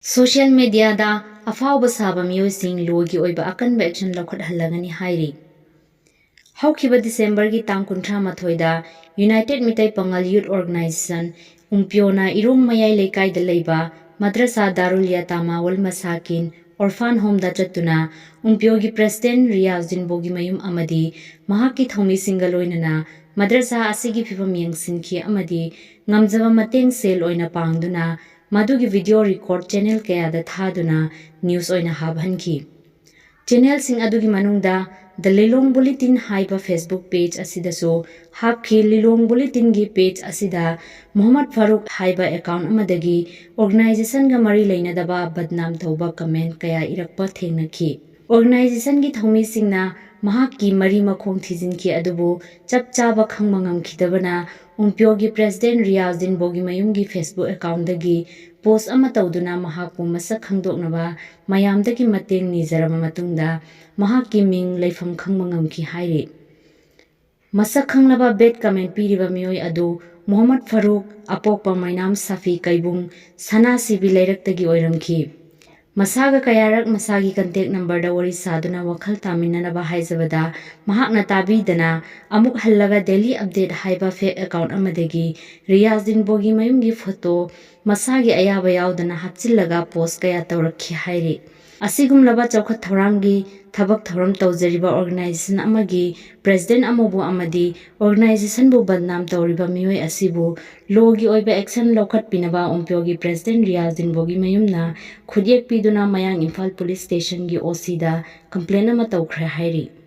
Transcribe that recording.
Social media da afawba saba miyoising logi oiba akanba action lokhat halagani hairi. Haukiba December gi tang kuntra mathoida United Mitai Pangal Youth Organization umpiona irong mayai lekai da leiba Madrasa Darul Yatama wal Masakin Orphan Home da chatuna umpiogi President Riyazuddin Bogi mayum amadi mahaki thomi singaloinana Madrasa asigi phibam yengsinki amadi ngamjaba mateng sel oina pangduna Madugi video record channel kaya da thaduna news oina habhanki. Channel sing adugi manungda The Lilong Bulletin haiba Facebook page asidaso hapki Lilong Bulletin gi page asida Muhammad Farooq haiba account amadagi organization ga mari leinadaba badnam thoba comment kaya irakpa thengnaki. Organization gi thomi singna mahakki mari makhong thijinki adubu chap chaba khangma ngamkhidabana umpyogi President Riyazuddin Bogi mayumgi Facebook account dagi post ama tawduna mahakpu masak khangdoknaba mayamdagi mateng nizarama matungda mahakki ming leifam khangma ngamki hairi. Masak khanglaba bad comment piriba miyoi adu Muhammad Farooq apokpa mainam Safi kaibung sana sibi leiraktagi oiramki. Masaga kayarak masagi contact number da wari saduna wakhal taminanaba haizabada mahakna tabidana amuk hallaga daily update haiba fake account amadagi Riyazuddin Bogi mayumgi photo masagi ayaba yaudana hapchillaga post kaya tawrakhi hairi. Asigumlaba chawkhat thawrangi thabak thawram tawjariba organization amagi president amobu amadi organization bu badnam tawriba miyoi asibu logi oiba action lokhat pinaba umpyogi President Riyazuddin Bogi mayumna khudyek piduna mayang Imphal Police Station gi OC da complain ama tawkhre hairi.